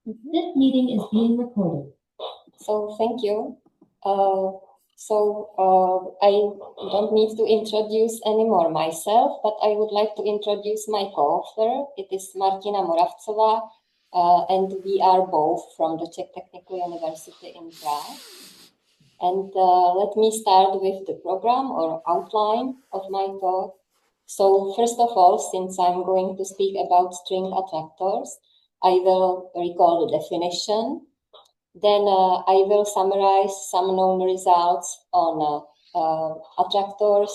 This meeting is being recorded. So thank you. I don't need to introduce anymore myself, but I would like to introduce my co-author. It is Martina Moravcová, and we are both from the Czech Technical University in Prague. And let me start with the program or outline of my talk. So first of all, since I'm going to speak about string attractors, I will recall the definition. Then I will summarize some known results on attractors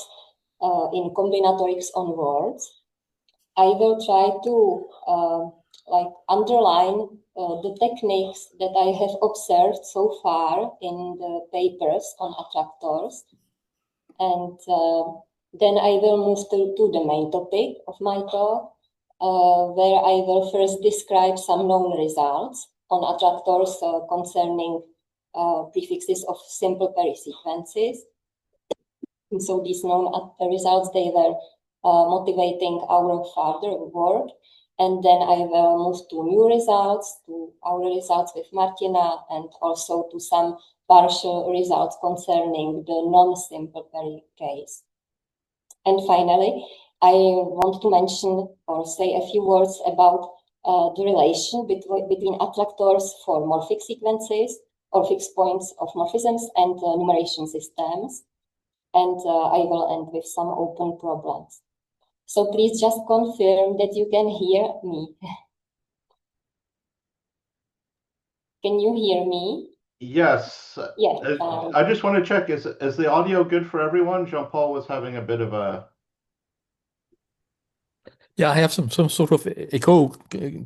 in combinatorics on words. I will try to underline the techniques that I have observed so far in the papers on attractors. And then I will move to the main topic of my talk, where I will first describe some known results on attractors concerning prefixes of simple Perry sequences. And so these known results, they were motivating our further work. And then I will move to new results, to our results with Martina, and also to some partial results concerning the non-simple Perry case. And finally, I want to mention or say a few words about the relation between attractors for morphic sequences or fixed points of morphisms and numeration systems. And I will end with some open problems. So please just confirm that you can hear me. Can you hear me? Yes. Yes. I just want to check, is the audio good for everyone? Jean-Paul was having a bit of a... Yeah, I have some sort of echo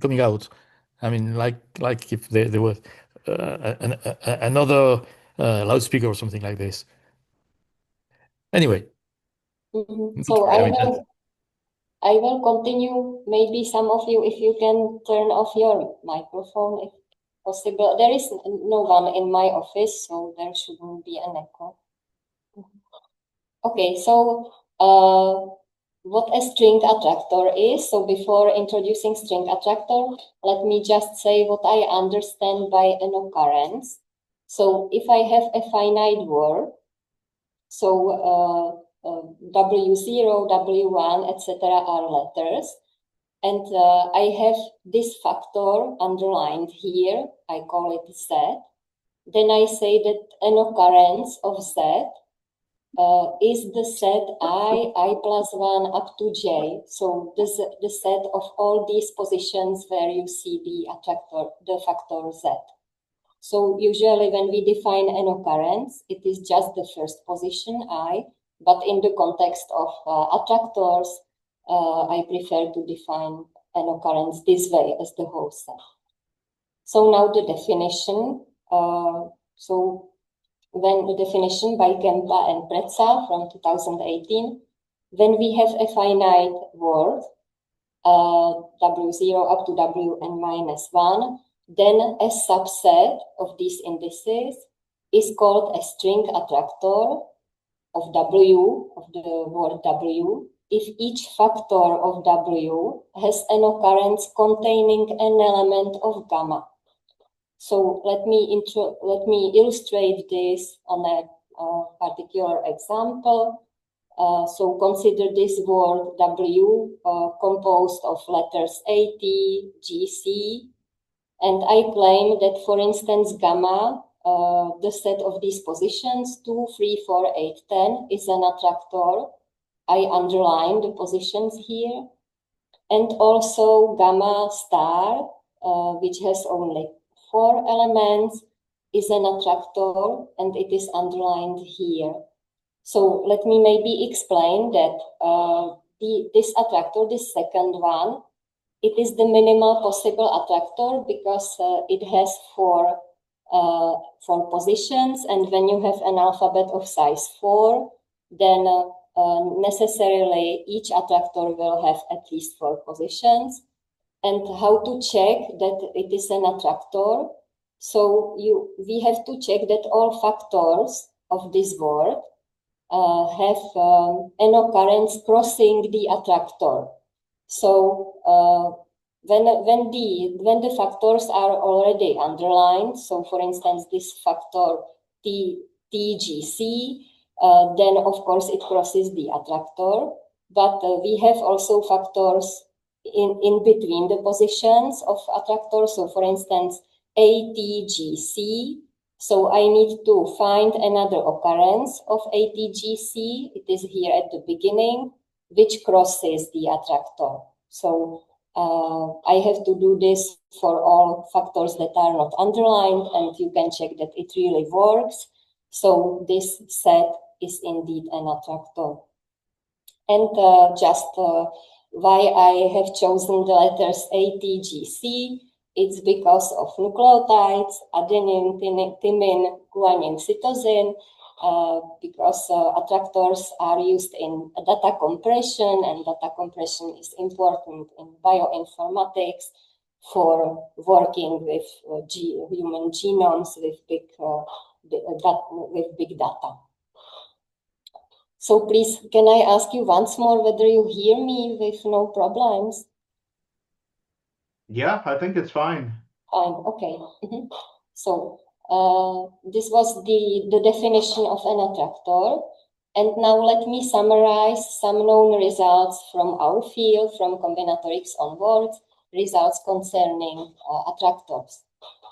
coming out. I mean, like if there was another loudspeaker or something like this. Anyway. Mm-hmm. So I will continue. Maybe some of you, if you can turn off your microphone, if possible. There is no one in my office, so there shouldn't be an echo. Okay, so what a string attractor is. So before introducing string attractor, let me just say what I understand by an occurrence. So if I have a finite word, so W0, W1, etc. are letters. And I have this factor underlined here. I call it Z. Then I say that an occurrence of Z is the set I plus 1 up to J. So the set of all these positions where you see the factor Z. So usually when we define an occurrence, it is just the first position I, but in the context of attractors, I prefer to define an occurrence this way as the whole set. So now the definition. When the definition by Kempa and Pretza from 2018, when we have a finite word, W0 up to Wn minus 1, then a subset of these indices is called a string attractor of W, of the word W, if each factor of W has an occurrence containing an element of gamma. So let me illustrate this on a particular example. So consider this word W composed of letters A, T, G, C. And I claim that, for instance, gamma, the set of these positions, 2, 3, 4, 8, 10, is an attractor. I underline the positions here. And also gamma star, which has only 4 elements, is an attractor, and it is underlined here. So let me maybe explain that this attractor, this second one, it is the minimal possible attractor because it has 4 positions, and when you have an alphabet of size 4, then necessarily each attractor will have at least 4 positions. And how to check that it is an attractor? So we have to check that all factors of this word have an occurrence crossing the attractor. So when the factors are already underlined, so for instance, this factor TGC, then of course it crosses the attractor. But we have also factors in between the positions of attractors. So for instance, ATGC. So I need to find another occurrence of ATGC. It is here at the beginning, which crosses the attractor. So I have to do this for all factors that are not underlined, and you can check that it really works. So this set is indeed an attractor. And just why I have chosen the letters ATGC, it's because of nucleotides, adenine, thymine, guanine, cytosine, because attractors are used in data compression, and data compression is important in bioinformatics for working with human genomes with big data. So please, can I ask you once more whether you hear me with no problems? Yeah, I think it's fine. Fine, okay. So this was the definition of an attractor. And now let me summarize some known results from our field, from combinatorics onwards, results concerning attractors.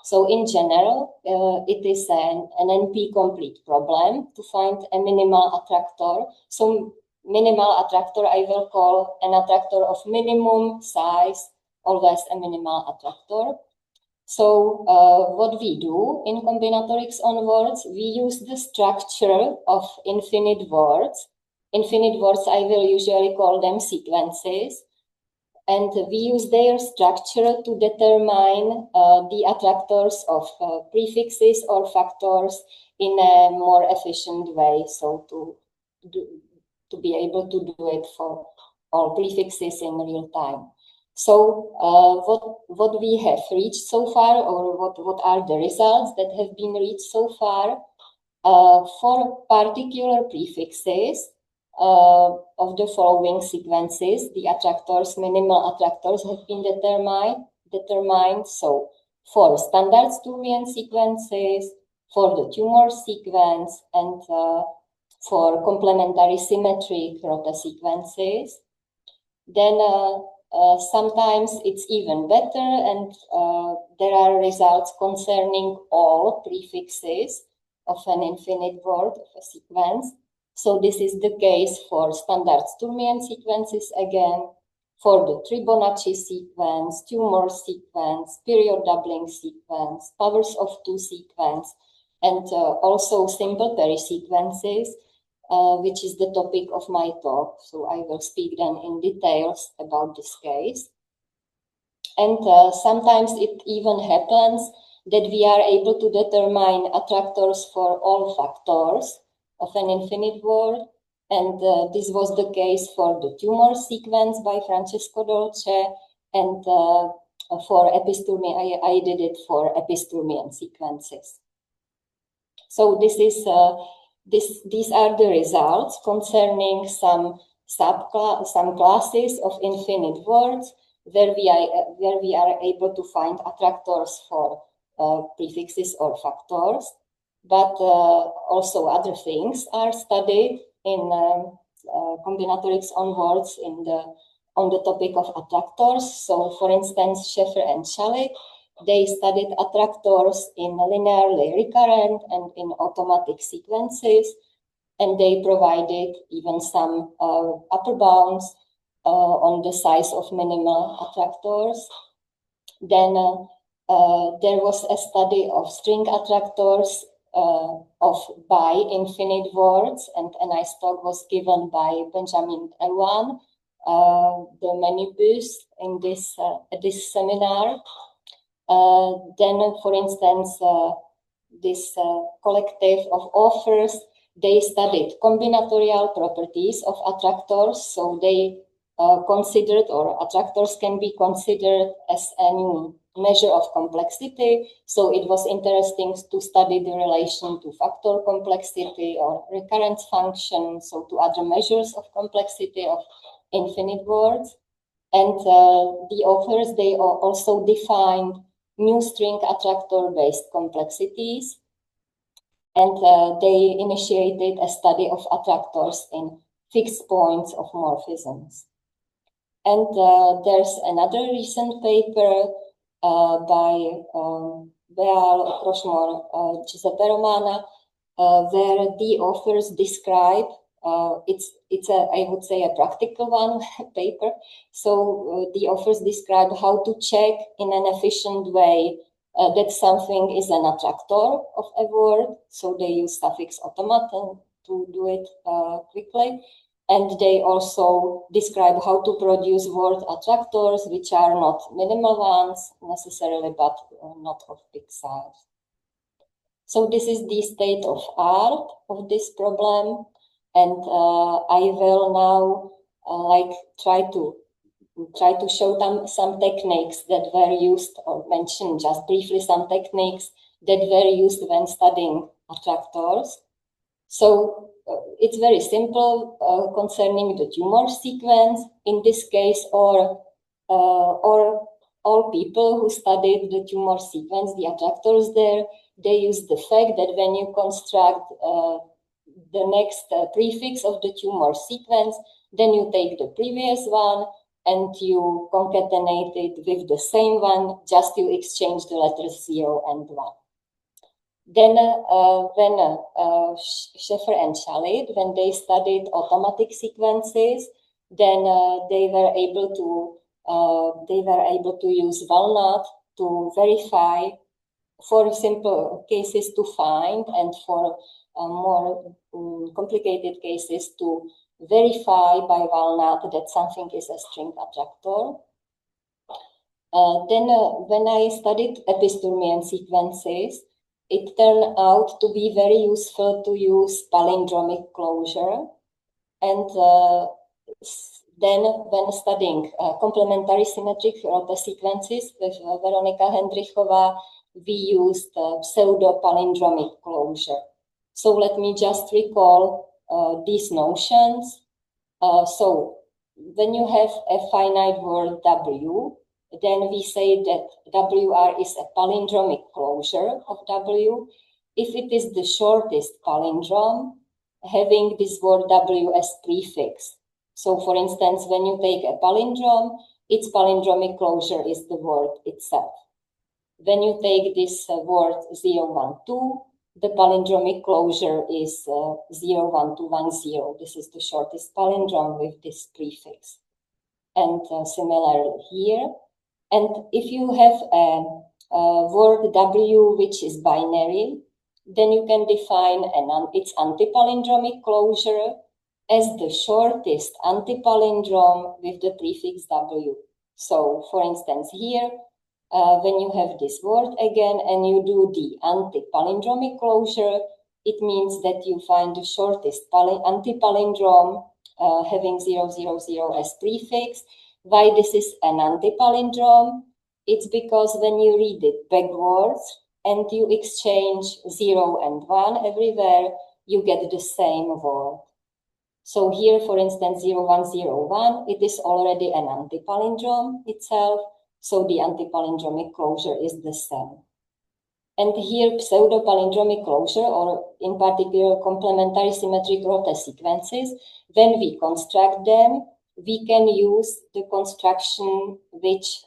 So in general, it is an NP-complete problem to find a minimal attractor. So minimal attractor I will call an attractor of minimum size, always a minimal attractor. So what we do in combinatorics onwards, we use the structure of infinite words. Infinite words, I will usually call them sequences. And we use their structure to determine the attractors of prefixes or factors in a more efficient way. So to be able to do it for all prefixes in real time. So what we have reached so far, or what are the results that have been reached so far? For particular prefixes of the following sequences, the attractors, minimal attractors have been determined. So for standard Sturmian sequences, for the tumor sequence, and for complementary symmetric Rota sequences. Then sometimes it's even better, and there are results concerning all prefixes of an infinite word of a sequence. So this is the case for standard Sturmian sequences again, for the Fibonacci sequence, tumor sequence, period doubling sequence, powers of 2 sequence, and also simple perisequences, which is the topic of my talk. So I will speak then in details about this case. And sometimes it even happens that we are able to determine attractors for all factors of an infinite word. And this was the case for the tumor sequence by Francesco Dolce, and for episturmian, I did it for episturmian sequences. So this is these are the results concerning some classes of infinite words where we are able to find attractors for prefixes or factors. But also other things are studied in combinatorics onwards on the topic of attractors. So for instance, Schaeffer and Schalik, they studied attractors in linearly recurrent and in automatic sequences, and they provided even some upper bounds on the size of minimal attractors. Then there was a study of string attractors of bi-infinite words, and a nice talk was given by Benjamin Ewan, the Manibus, in this seminar. Then, for instance, this collective of authors, they studied combinatorial properties of attractors. So they considered, or attractors can be considered as a new measure of complexity. So it was interesting to study the relation to factor complexity or recurrence function, so to other measures of complexity of infinite words. And the authors, they also defined new string attractor-based complexities. And they initiated a study of attractors in fixed points of morphisms. And there's another recent paper by Beal, Crochmore, Giuseppe Romana, where the authors describe, it's a, I would say, a practical one paper. So the authors describe how to check in an efficient way that something is an attractor of a word. So they use suffix automaton to do it quickly. And they also describe how to produce word attractors, which are not minimal ones necessarily, but not of big size. So this is the state of art of this problem. And I will now try to show some techniques that were used, or mention just briefly some techniques that were used when studying attractors. So it's very simple concerning the tumor sequence in this case, or all people who studied the tumor sequence, the attractors there, they use the fact that when you construct the next prefix of the tumor sequence, then you take the previous one and you concatenate it with the same one, just you exchange the letters 0 and 1. Then when Schaeffer and Shalit, when they studied automatic sequences, then they were able to use walnut to verify, for simple cases to find, and for more complicated cases to verify by walnut that something is a string attractor. Then when I studied epistolmian sequences, it turned out to be very useful to use palindromic closure. And then when studying complementary symmetric Rote sequences with Veronika Hendrichova, we used pseudo-palindromic closure. So let me just recall these notions. So when you have a finite word W, then we say that WR is a palindromic closure of W. If it is the shortest palindrome, having this word W as prefix. So for instance, when you take a palindrome, its palindromic closure is the word itself. When you take this word 0, 1, 2, the palindromic closure is 0, 1, 2, 1, 0. This is the shortest palindrome with this prefix. And similarly here. And if you have a word W which is binary, then you can define its antipalindromic closure as the shortest antipalindrome with the prefix W. So, for instance, here, when you have this word again and you do the antipalindromic closure, it means that you find the shortest antipalindrome having 0, 0, 0 as prefix. Why this is an antipalindrome? It's because when you read it backwards and you exchange 0 and 1 everywhere, you get the same word. So here, for instance, 0, 1, 0, 1, it is already an antipalindrome itself. So the antipalindromic closure is the same. And here, pseudo-palindromic closure, or in particular complementary symmetric Rote sequences, when we construct them, we can use the construction which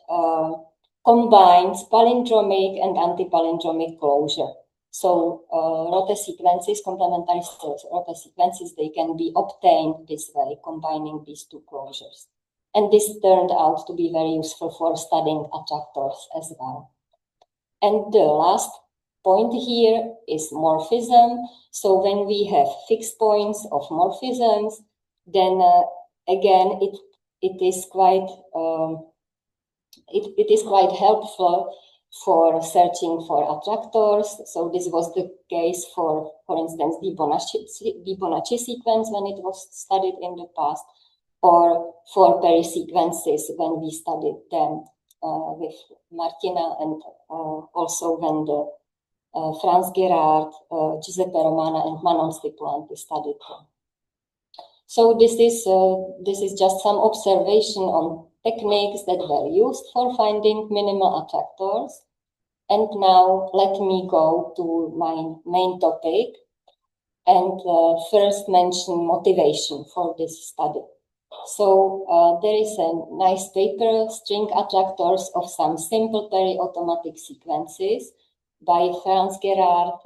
combines palindromic and antipalindromic closure. So Rote sequences, complementary Rote sequences, they can be obtained this way, combining these two closures. And this turned out to be very useful for studying attractors as well. And the last point here is morphism. So when we have fixed points of morphisms, then again, it is quite helpful for searching for attractors. So this was the case for instance, the Fibonacci sequence when it was studied in the past, or for Perry sequences when we studied them with Martina, and also when the Franz Gerard, Giuseppe Romana, and Manon Stipulanti studied them. So this is just some observation on techniques that were used for finding minimal attractors. And now let me go to my main topic and first mention motivation for this study. So there is a nice paper, String Attractors of Some Simple Peri-Automatic Sequences by Franz Gerard,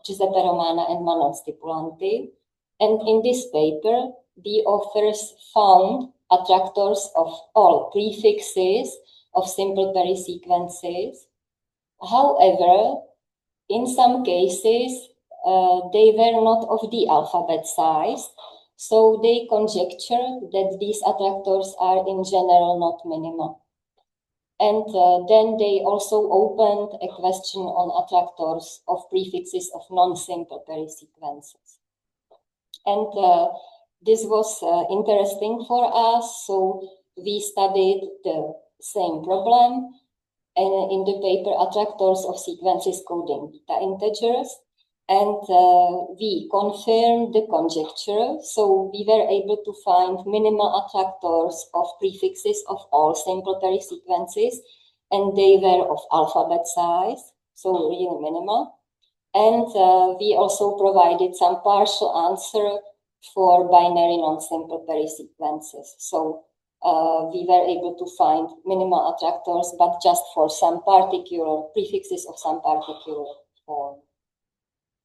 Giuseppe Romana, and Manon Stipulanti. And in this paper, the authors found attractors of all prefixes of simple Peri sequences. However, in some cases, they were not of the alphabet size, so they conjectured that these attractors are in general not minimal. And then they also opened a question on attractors of prefixes of non-simple Peri sequences. And this was interesting for us, so we studied the same problem in the paper Attractors of Sequences Coding Beta Integers, and we confirmed the conjecture, so we were able to find minimal attractors of prefixes of all simple Peri sequences, and they were of alphabet size, so really minimal. And we also provided some partial answer for binary non-simple Peri sequences. So we were able to find minimal attractors, but just for some particular prefixes of some particular form.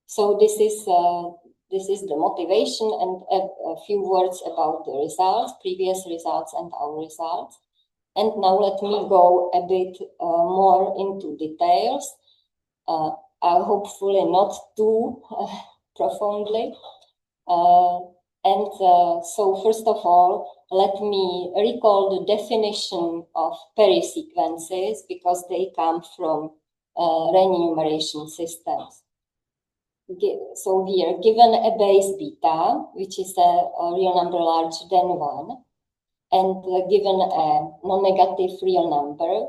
So this is the motivation, and a few words about the results, previous results and our results. And now let me go a bit more into details, hopefully not too profoundly. So first of all, let me recall the definition of Peri sequences, because they come from renumeration systems. So here, given a base beta, which is a real number larger than 1, and given a non-negative real number,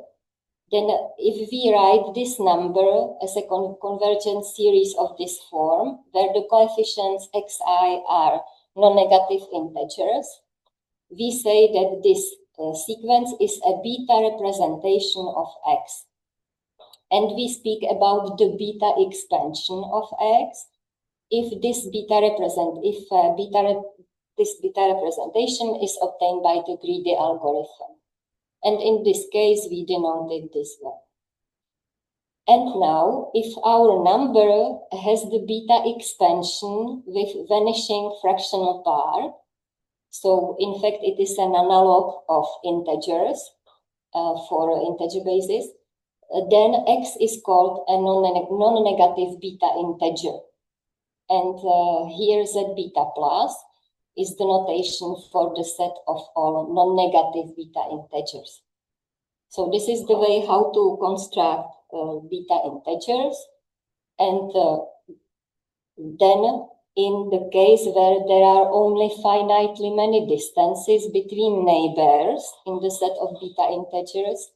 then if we write this number as a convergent series of this form, where the coefficients xi are non-negative integers, we say that this sequence is a beta representation of x. And we speak about the beta expansion of x if this beta representation is obtained by the greedy algorithm. And in this case, we denote it this way. And now, if our number has the beta expansion with vanishing fractional part, so in fact, it is an analog of integers for integer basis, then x is called a non-negative beta integer. And here z beta plus is the notation for the set of all non-negative beta integers. So this is the way how to construct beta integers. And then in the case where there are only finitely many distances between neighbors in the set of beta integers,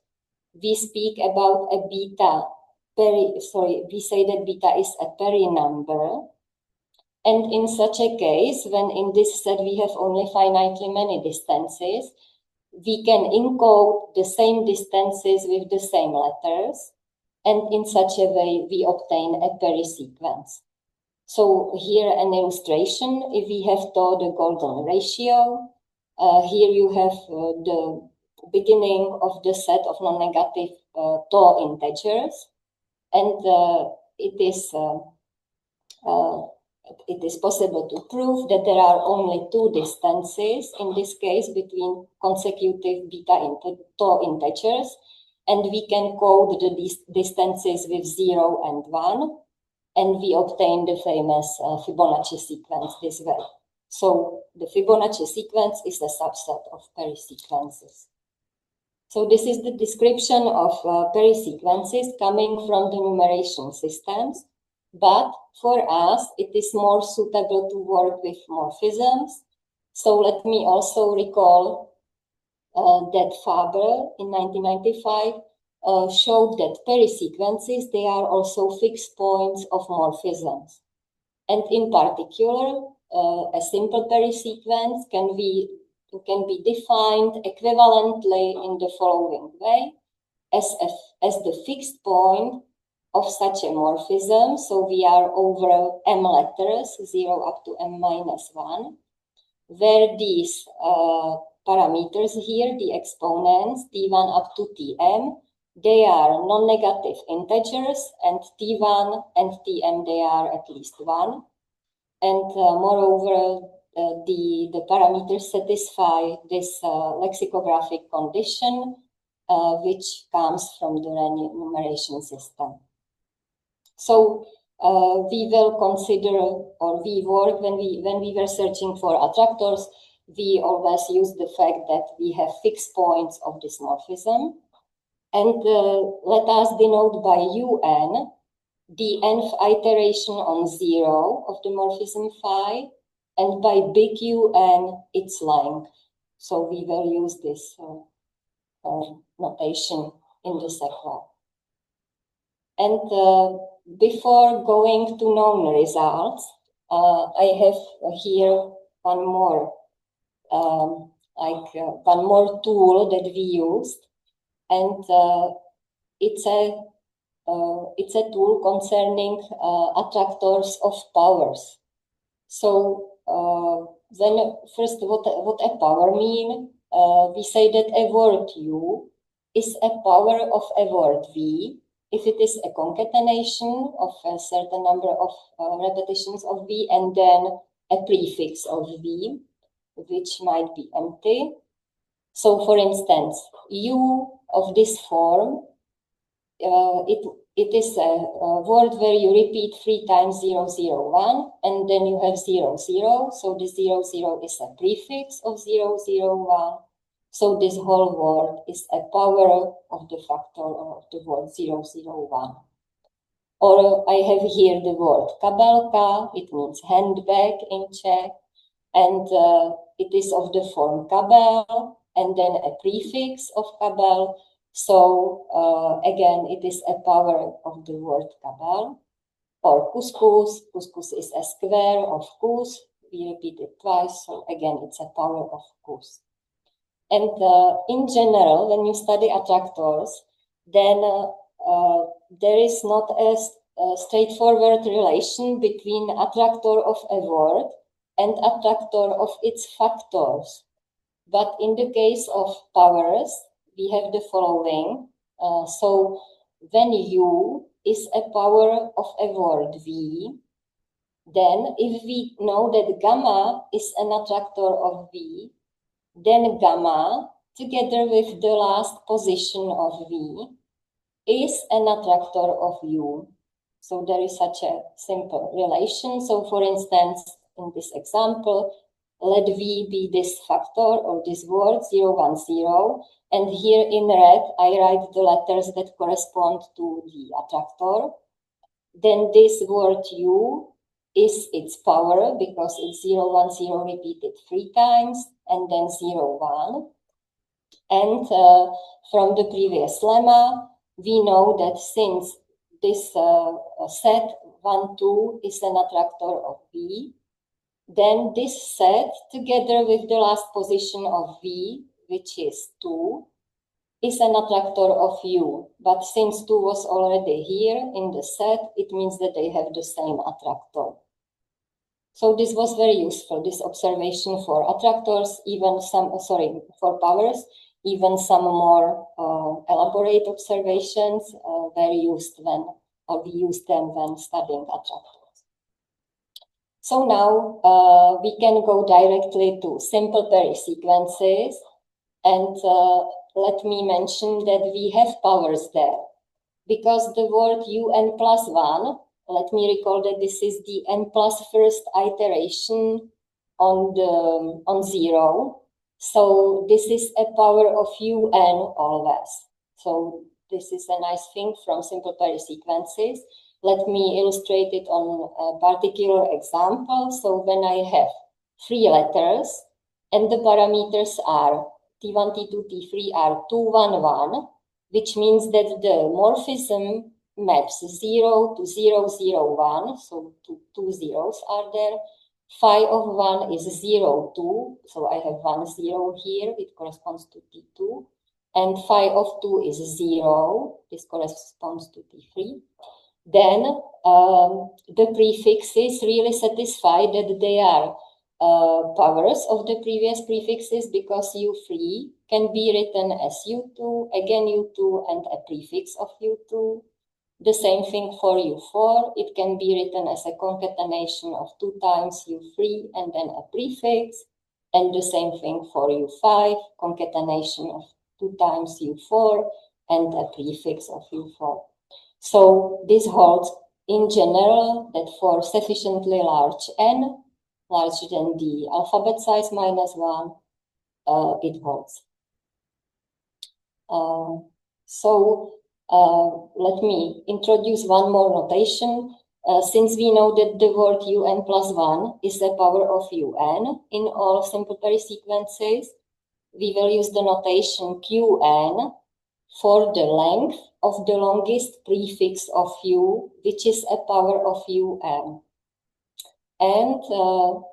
we speak about a we say that beta is a Peri number. And in such a case, when in this set we have only finitely many distances, we can encode the same distances with the same letters. And in such a way, we obtain a Peri sequence. So here an illustration, if we have tau the golden ratio, here you have the beginning of the set of non-negative tau integers. And it is possible to prove that there are only two distances, in this case, between consecutive beta tau integers, and we can code the distances with 0 and 1, and we obtain the famous Fibonacci sequence this way. So the Fibonacci sequence is a subset of Peri sequences. So this is the description of Peri sequences coming from the numeration systems. But for us, it is more suitable to work with morphisms. So let me also recall that Faber in 1995 showed that Peri sequences, they are also fixed points of morphisms. And in particular, a simple Peri sequence can be can be defined equivalently in the following way as the fixed point of such a morphism. So we are over m letters, 0 up to m minus 1, where these parameters here, the exponents, t1 up to tm, they are non-negative integers, and t1 and tm, they are at least 1. And moreover, the parameters satisfy this lexicographic condition, which comes from the renumeration system. So we will consider, or we work when we were searching for attractors, we always use the fact that we have fixed points of this morphism. And let us denote by un the nth iteration on 0 of the morphism phi, and by big un its length. So we will use this notation in the sequel. And before going to known results, I have here one more tool that we used, and it's a tool concerning attractors of powers. So first, what a power mean? We say that a word U is a power of a word V if it is a concatenation of a certain number of repetitions of V and then a prefix of V, which might be empty. So for instance, U of this form, it is a word where you repeat 3 times 0, 0, 1, and then you have 0, 0. So the 0, 0 is a prefix of 0, 0, 1. So this whole word is a power of the factor of the word 0, 0, 1. Or I have here the word kabelka, it means handbag in Czech, and it is of the form kabel, and then a prefix of kabel. So again, it is a power of the word kabel. Or couscous, couscous is a square of kus, we repeat it twice, so again, it's a power of kus. And in general, when you study attractors, then there is not a straightforward relation between attractor of a word and attractor of its factors. But in the case of powers, we have the following. So when U is a power of a word V, then if we know that gamma is an attractor of V, then gamma, together with the last position of V, is an attractor of U. So there is such a simple relation. So for instance, in this example, let V be this factor or this word 0, 1, 0. And here in red, I write the letters that correspond to the attractor. Then this word U is its power because it's 0, 1, 0 repeated 3 times, and then 0, 1. And from the previous lemma, we know that since this set 1, 2 is an attractor of V, then this set, together with the last position of V, which is 2, is an attractor of U. But since 2 was already here in the set, it means that they have the same attractor. So this was very useful, this observation for attractors, even some, for powers, even some more elaborate observations were used when, or we used them when studying attractors. So now we can go directly to simple Perry sequences, and let me mention that we have powers there, because the word UN plus 1, let me recall that this is the n plus first iteration on 0. So this is a power of UN always. So this is a nice thing from simple Perry sequences. Let me illustrate it on a particular example. So when I have 3 letters and the parameters are T1, T2, T3 are 2, 1, 1, which means that the morphism maps 0 to 0, 0, 1, so two zeros are there, Phi of 1 is 0, 2. So I have 1, 0 here. It corresponds to T2. And phi of 2 is 0. This corresponds to T3. Then the prefixes really satisfy that they are powers of the previous prefixes, because U3 can be written as U2, again U2, and a prefix of U2. The same thing for U4. It can be written as a concatenation of 2 times U3 and then a prefix. And the same thing for U5, concatenation of 2 times U4 and a prefix of U4. So this holds in general that for sufficiently large n, larger than the alphabet size -1, it holds. Let me introduce one more notation. Since we know that the word un plus 1 is the power of un in all simple pair sequences, we will use the notation qn for the length of the longest prefix of u, which is a power of un. And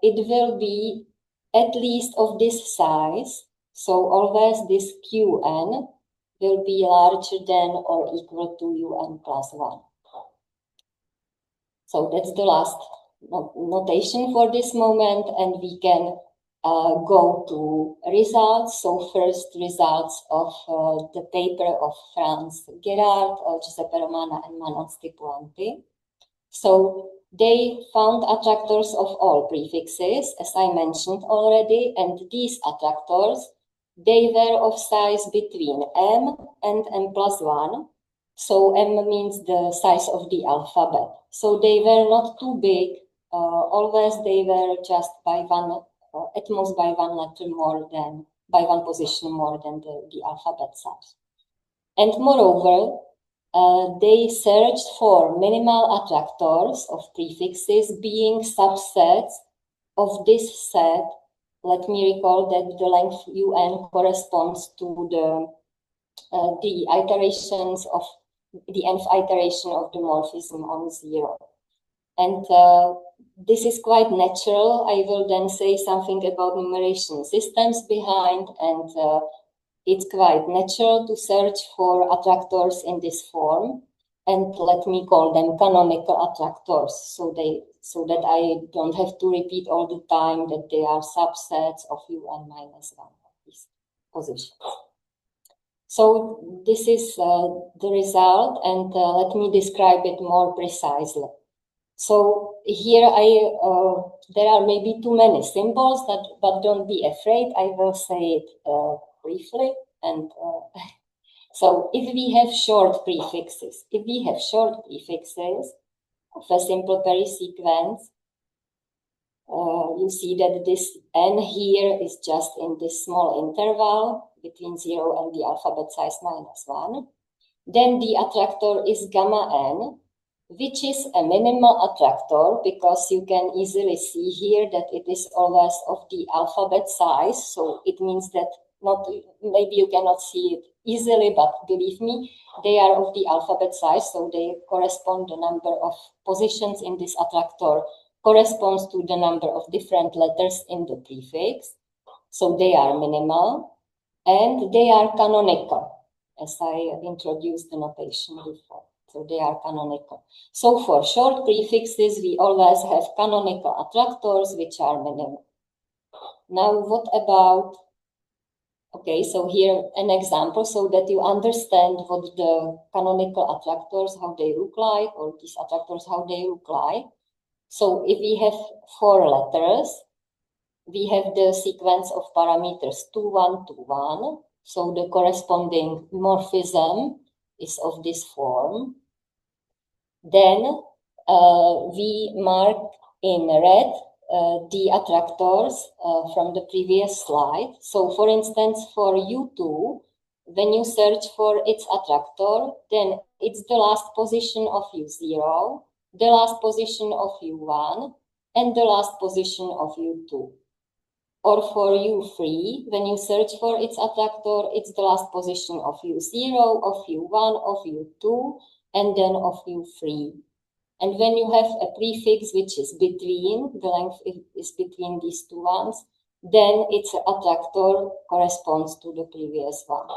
it will be at least of this size. So always this qn will be larger than or equal to un plus 1. So that's the last notation for this moment, and we can go to results. So first, results of the paper of Franz Gerard, Giuseppe Romana, and Manon Stipulanti. So they found attractors of all prefixes, as I mentioned already, and these attractors, they were of size between m and m plus 1. So m means the size of the alphabet. So they were not too big. Always they were just by one, at most by one letter more than, by one position more than the alphabet size. And moreover, they searched for minimal attractors of prefixes being subsets of this set. Let me recall that the length un corresponds to the iterations of the nth iteration of the morphism on 0. And this is quite natural. I will then say something about numeration systems behind, and it's quite natural to search for attractors in this form. And let me call them canonical attractors, so that I don't have to repeat all the time that they are subsets of un minus 1 of these positions. So this is the result, and let me describe it more precisely. So here there are maybe too many symbols, but don't be afraid. I will say it briefly. And so if we have short prefixes, of a simple pair sequence, you see that this n here is just in this small interval between 0 and the alphabet size -1. Then the attractor is gamma n, which is a minimal attractor, because you can easily see here that it is always of the alphabet size. So it means that maybe you cannot see it easily, but believe me, they are of the alphabet size. So they correspond the number of positions in this attractor corresponds to the number of different letters in the prefix. So they are minimal, and they are canonical, as I introduced the notation before. So they are canonical. So for short prefixes, we always have canonical attractors, which are minimal. Now, what about, okay, so here an example so that you understand what the canonical attractors, how they look like, or these attractors, how they look like. So if we have 4 letters, we have the sequence of parameters 2, 1, 2, 1. So the corresponding morphism is of this form. Then we mark in red the attractors from the previous slide. So for instance, for U2, when you search for its attractor, then it's the last position of U0, the last position of U1, and the last position of U2. Or for U3, when you search for its attractor, it's the last position of U0, of U1, of U2, and then of U3. And when you have a prefix which is between, the length is between these two ones, then its attractor corresponds to the previous one.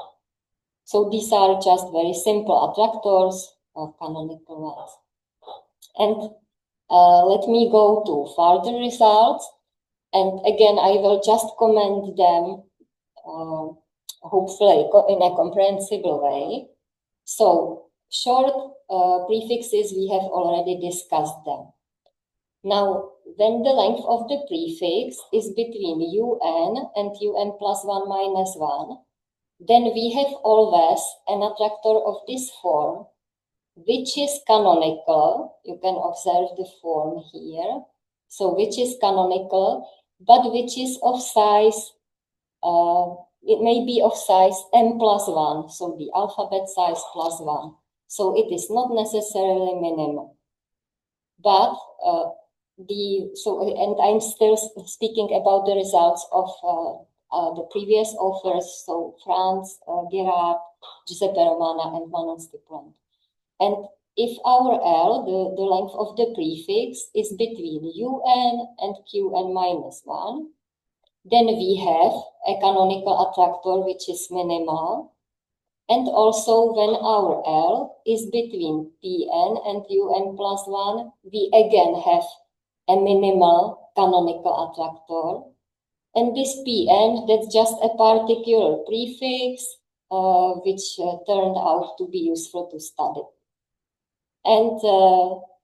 So these are just very simple attractors of canonical ones. And let me go to further results. And again, I will just comment them, hopefully in a comprehensible way. So short prefixes, we have already discussed them. Now, when the length of the prefix is between un and un plus 1 minus 1, then we have always an attractor of this form, which is canonical. You can observe the form here. So which is canonical, but which is of size, it may be of size m plus 1, so the alphabet size plus 1. So it is not necessarily minimal. But and I'm still speaking about the results of the previous authors, so Franz, Gerard, Giuseppe Romana, and Manon Stipland. And if our L, the length of the prefix, is between un and qn minus 1, then we have a canonical attractor which is minimal. And also when our L is between Pn and un plus 1, we again have a minimal canonical attractor. And this Pn, that's just a particular prefix which turned out to be useful to study. And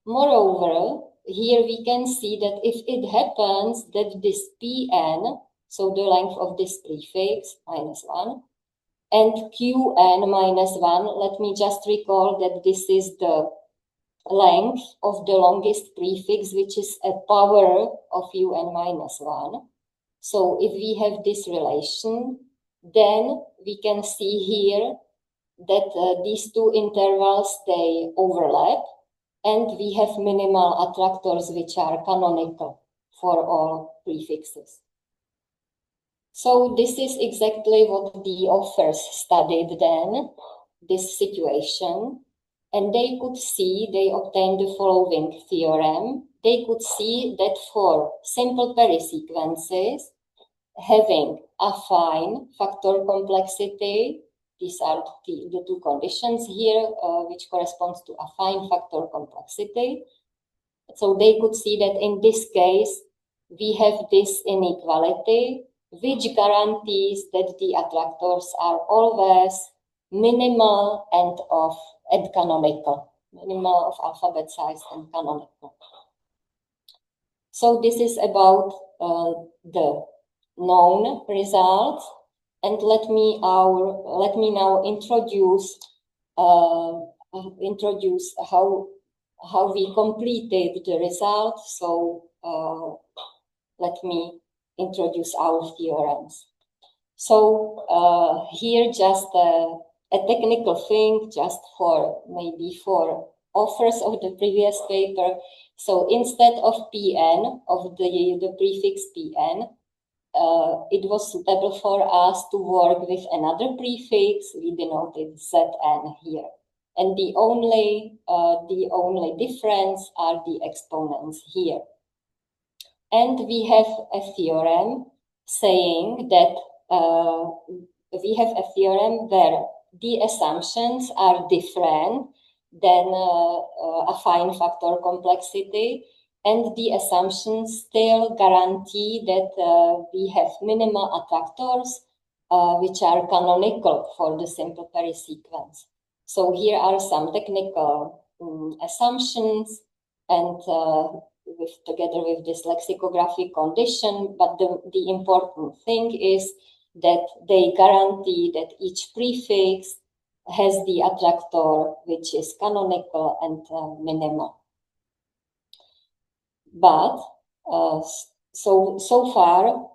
moreover, here we can see that if it happens that this Pn, so the length of this prefix, minus 1, and qn minus 1, let me just recall that this is the length of the longest prefix, which is a power of un minus 1. So if we have this relation, then we can see here that these two intervals, they overlap, and we have minimal attractors which are canonical for all prefixes. So this is exactly what the authors studied then, this situation, and they could see, they obtained the following theorem. They could see that for simple perisequences having affine factor complexity, these are the two conditions here, which corresponds to affine factor complexity. So they could see that in this case, we have this inequality, which guarantees that the attractors are always minimal and canonical, minimal of alphabet size and canonical. So this is about the known results, and let me now introduce how we completed the result. So let me introduce our theorems. So here just a technical thing, just for authors of the previous paper. So instead of Pn, of the prefix Pn, it was suitable for us to work with another prefix. We denoted Zn here. And the only difference are the exponents here. And we have a theorem saying that we have a theorem where the assumptions are different than affine factor complexity, and the assumptions still guarantee that we have minimal attractors which are canonical for the simple perisequence. So here are some technical assumptions, and together with this lexicographic condition, but the important thing is that they guarantee that each prefix has the attractor which is canonical and minimal. But so far,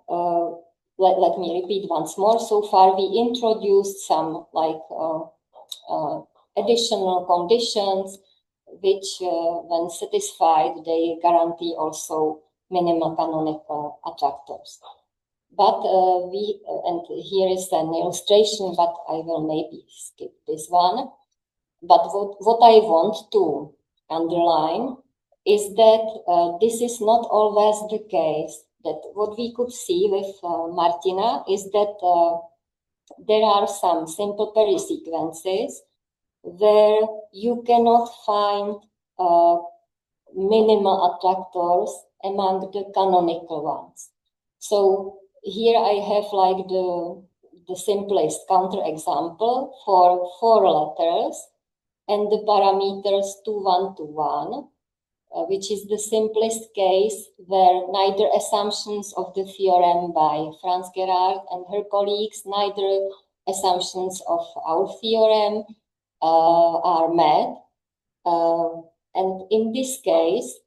let me repeat once more. So far, we introduced some additional conditions which, when satisfied, they guarantee also minimal canonical attractors. But and here is an illustration, but I will maybe skip this one. But what I want to underline is that this is not always the case. That what we could see with Martina is that there are some simple perisequences where you cannot find minimal attractors among the canonical ones. So here I have like the simplest counterexample for 4 letters and the parameters 2, 1, 2, 1, which is the simplest case where neither assumptions of the theorem by Franz Gerard and her colleagues, neither assumptions of our theorem are met. And in this case,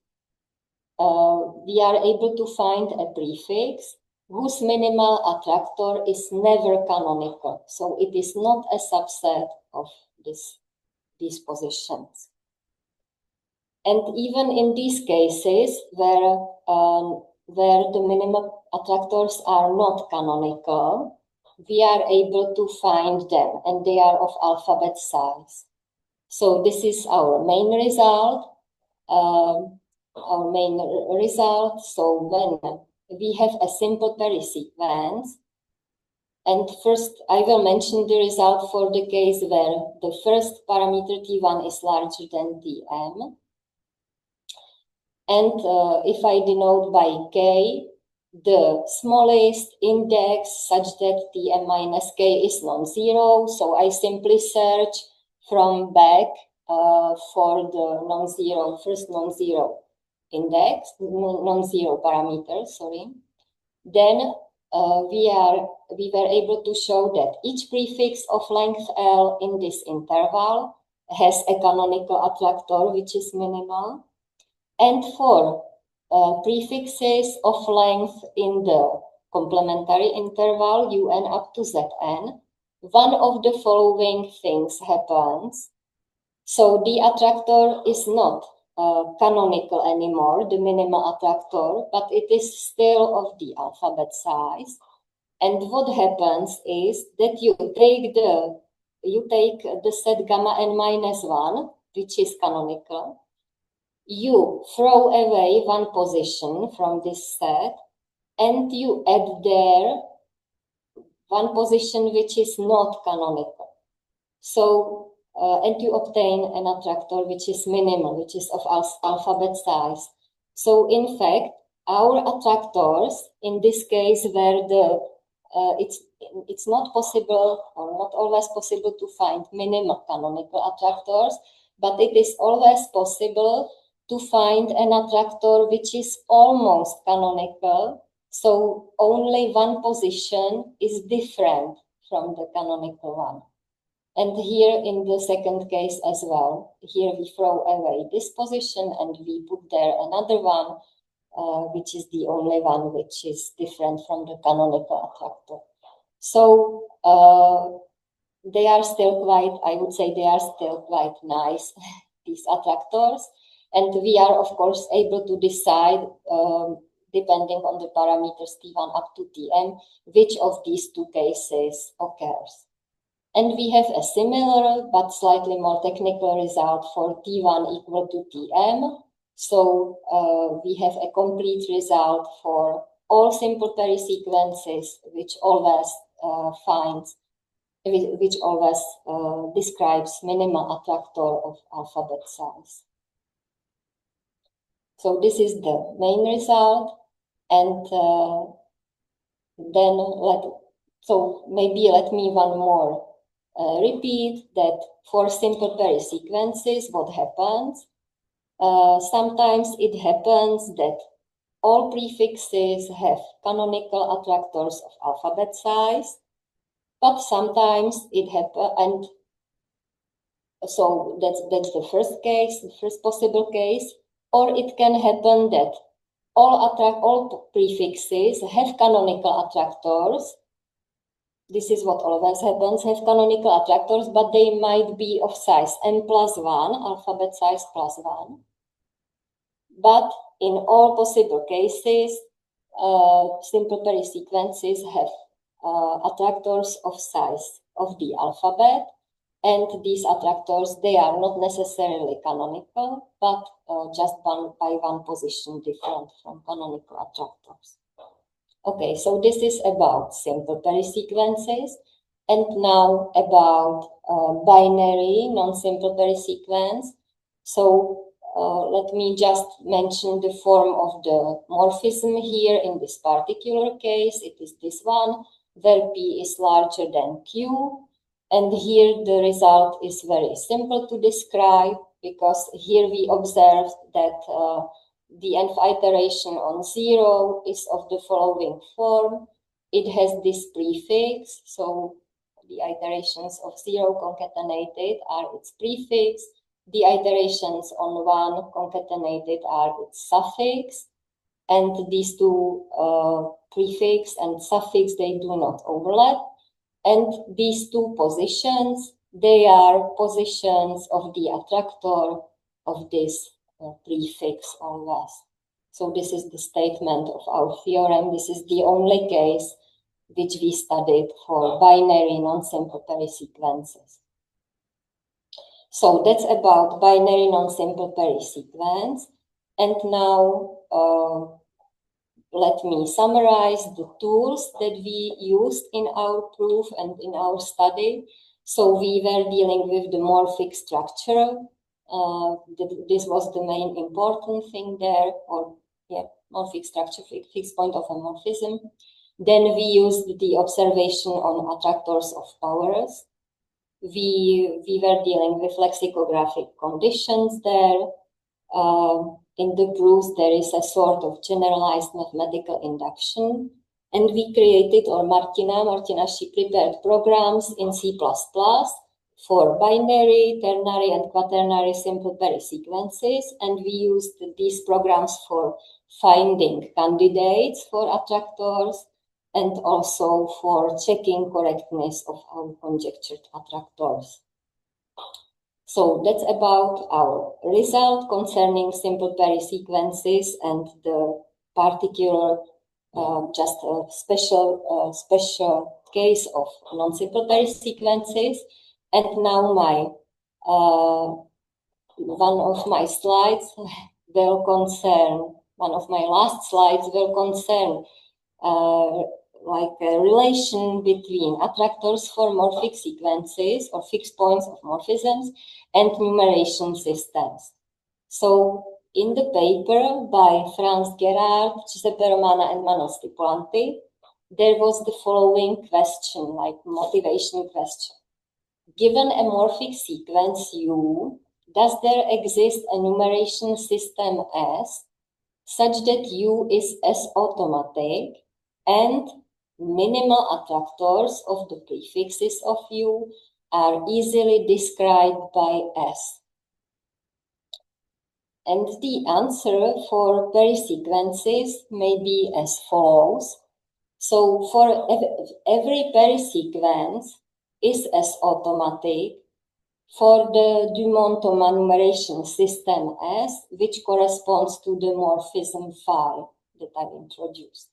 we are able to find a prefix whose minimal attractor is never canonical. So it is not a subset of these positions. And even in these cases where the minimal attractors are not canonical, we are able to find them, and they are of alphabet size. So this is our main result. So when we have a simple perisequence, and first I will mention the result for the case where the first parameter T1 is larger than Tm. And if I denote by K, the smallest index such that Tm minus K is non-zero, so I simply search from back for the first non-zero index, non-zero parameter, sorry. Then we were able to show that each prefix of length L in this interval has a canonical attractor which is minimal. And for prefixes of length in the complementary interval un up to Zn, one of the following things happens. So the attractor is not canonical anymore, the minimal attractor, but it is still of the alphabet size. And what happens is that you take the set gamma n minus 1, which is canonical. You throw away one position from this set, and you add there one position which is not canonical. So, and you obtain an attractor which is minimal, which is of alphabet size. So, in fact, our attractors, in this case, where it's not possible or not always possible to find minimal canonical attractors, but it is always possible to find an attractor which is almost canonical. So only one position is different from the canonical one. And here in the second case as well, here we throw away this position and we put there another one, which is the only one which is different from the canonical attractor. So they are still quite, I would say they are still quite nice, these attractors. And we are, of course, able to decide, depending on the parameters T1 up to Tm, which of these two cases occurs. And we have a similar but slightly more technical result for T1 equal to Tm. So we have a complete result for all simple perisequences, which always describes minimal attractor of alphabet size. So this is the main result, and then let me one more repeat that for simple perisequences, what happens? Sometimes it happens that all prefixes have canonical attractors of alphabet size, but sometimes it happens, and so that's the first case, the first possible case. Or it can happen that all prefixes have canonical attractors. This is what always happens, have canonical attractors, but they might be of size n plus 1, alphabet size plus 1. But in all possible cases, simple perisequences have attractors of size of the alphabet. And these attractors, they are not necessarily canonical, but just by one position different from canonical attractors. Okay, so this is about simple perisequences. And now about binary non-simple perisequence. So let me just mention the form of the morphism here in this particular case. It is this one, where P is larger than Q. And here the result is very simple to describe, because here we observe that the nth iteration on 0 is of the following form. It has this prefix, so the iterations of 0 concatenated are its prefix. The iterations on 1 concatenated are its suffix. And these two prefix and suffix, they do not overlap. And these two positions, they are positions of the attractor of this prefix always. So this is the statement of our theorem. This is the only case which we studied for binary non-simple perisequences. So that's about binary non-simple perisequence. And now let me summarize the tools that we used in our proof and in our study. So we were dealing with the morphic structure. This was the main important thing there, or morphic structure, fixed point of a morphism. Then we used the observation on attractors of powers. We were dealing with lexicographic conditions there. In the proofs, there is a sort of generalized mathematical induction. And we created, or Martina, she prepared programs in C++ for binary, ternary, and quaternary simple perisequences. And we used these programs for finding candidates for attractors and also for checking correctness of our conjectured attractors. So that's about our result concerning simple perisequences and the particular, just a special case of non-simple perisequences. And now one of my last slides will concern like a relation between attractors for morphic sequences or fixed points of morphisms and numeration systems. So in the paper by Franz Gerard, Giuseppe Romana, and Manuel Stipulanti, there was the following question, like motivation question. Given a morphic sequence U, does there exist a numeration system S such that U is S-automatic and minimal attractors of the prefixes of U are easily described by S? And the answer for perisequences may be as follows. So for every perisequence is S-automatic for the Dumont-Thomas numeration system S, which corresponds to the morphism phi that I've introduced.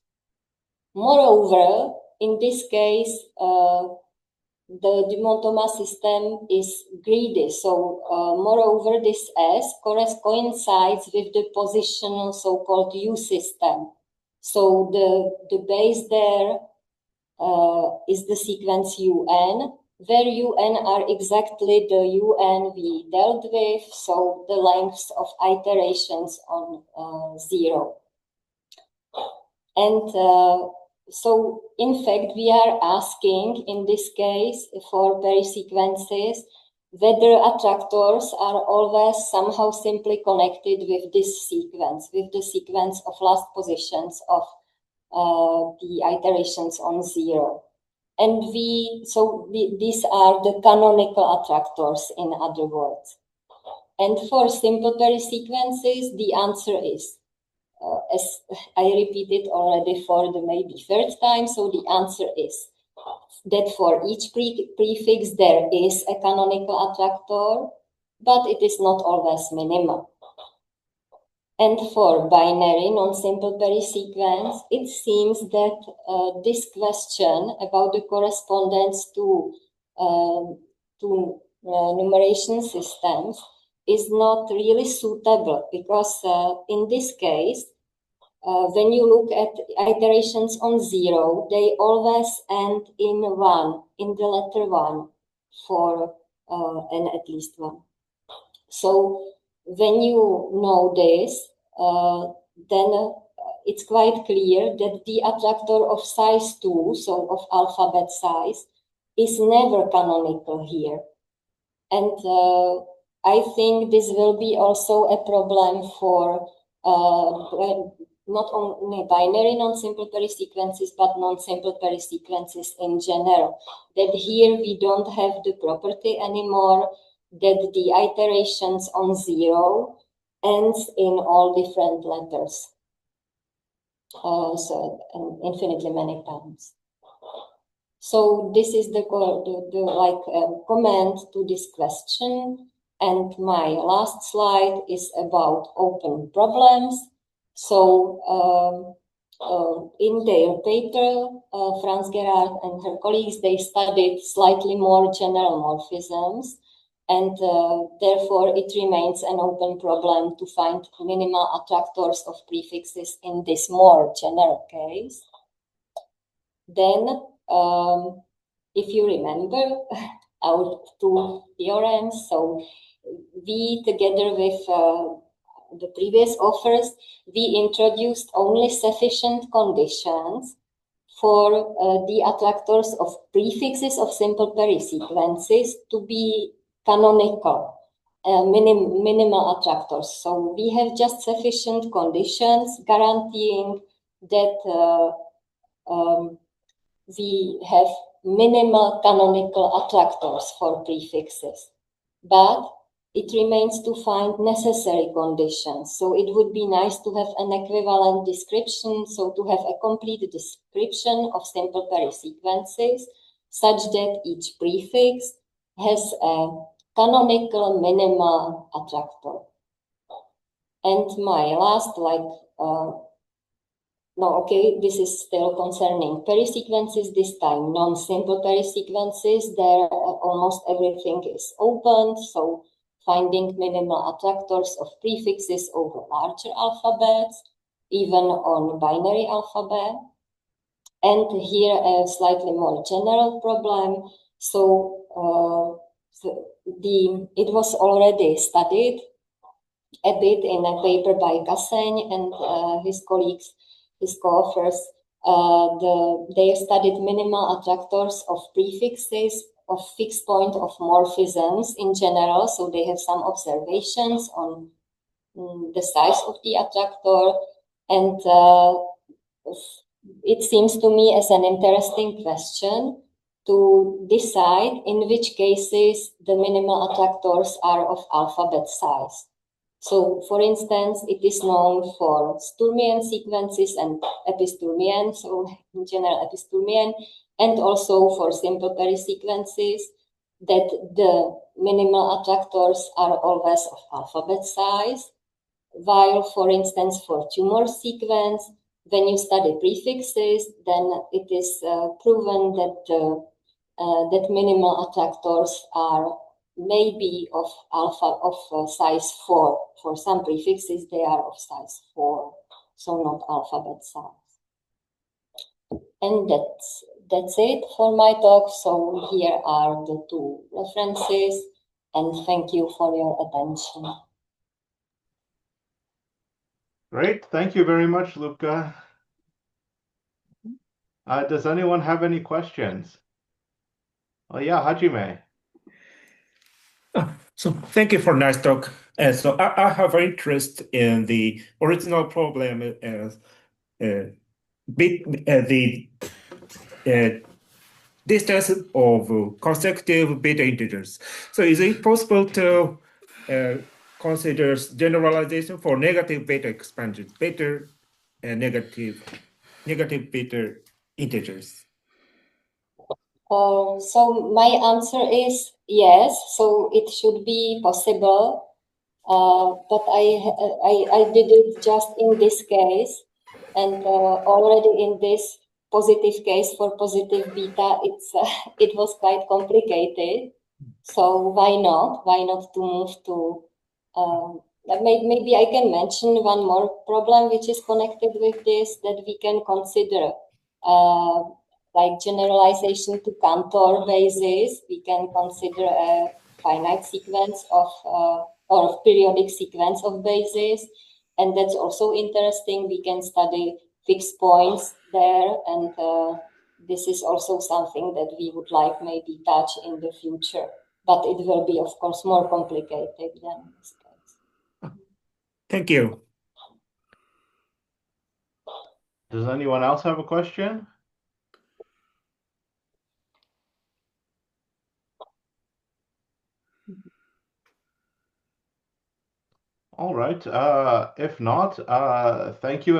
Moreover, in this case, the Dumont-Thomas system is greedy. So, moreover, this S coincides with the positional so-called U system. So, the base there is the sequence UN, where UN are exactly the UN we dealt with, so the lengths of iterations on 0. And so, in fact, we are asking, in this case, for perisequences, whether attractors are always somehow simply connected with this sequence, with the sequence of last positions of the iterations on 0. And these are the canonical attractors, in other words. And for simple perisequences, the answer is, as I repeated already for the maybe third time, so the answer is that for each prefix there is a canonical attractor, but it is not always minimal. And for binary non-simple perisequence, it seems that this question about the correspondence to numeration systems is not really suitable, because in this case, when you look at iterations on 0, they always end in 1, in the letter 1 for n at least 1. So when you know this, then it's quite clear that the attractor of size 2, so of alphabet size, is never canonical here. And I think this will be also a problem for not only binary non-simple perisequences, but non-simple perisequences in general. That here we don't have the property anymore that the iterations on 0 ends in all different letters. So infinitely many times. So this is the comment to this question. And my last slide is about open problems. So in their paper, Franz Gerard and her colleagues, they studied slightly more general morphisms. And therefore, it remains an open problem to find minimal attractors of prefixes in this more general case. Then, if you remember our two theorems, so we, together with the previous authors, we introduced only sufficient conditions for the attractors of prefixes of simple perisequences to be canonical, minimal attractors. So we have just sufficient conditions guaranteeing that we have minimal canonical attractors for prefixes. But it remains to find necessary conditions. So it would be nice to have an equivalent description, so to have a complete description of simple perisequences, such that each prefix has a canonical minimal attractor. And my last, this is still concerning perisequences, this time non-simple perisequences. There almost everything is open, so finding minimal attractors of prefixes over larger alphabets, even on binary alphabet. And here a slightly more general problem. So it was already studied a bit in a paper by Kasseň and his colleagues, his co-authors. They studied minimal attractors of prefixes of fixed point of morphisms in general. So they have some observations on the size of the attractor. And it seems to me as an interesting question to decide in which cases the minimal attractors are of alphabet size. So, for instance, it is known for Sturmian sequences and Episturmian, so in general Episturmian, and also for simple perisequences, that the minimal attractors are always of alphabet size, while, for instance, for tumor sequence, when you study prefixes, then it is proven that that minimal attractors are maybe of size 4. For some prefixes, they are of size 4, so not alphabet size. And that's it for my talk. So here are the two references, and thank you for your attention. Great. Thank you very much, Luca. Does anyone have any questions? Oh, yeah, Hajime. So thank you for nice talk. So I have interest in the original problem as the distance of consecutive beta integers. So is it possible to consider generalization for negative beta expansions, negative beta integers? So my answer is yes. So it should be possible, but I did it just in this case, and already in this positive case for positive beta, it was quite complicated. So why not? Why not to move to, maybe I can mention one more problem which is connected with this, that we can consider like generalization to Cantor basis. We can consider a finite sequence of or periodic sequence of bases, and that's also interesting. We can study fixed points there, and this is also something that we would like maybe touch in the future, but it will be, of course, more complicated than in this case. Thank you. Does anyone else have a question? All right. If not, thank you.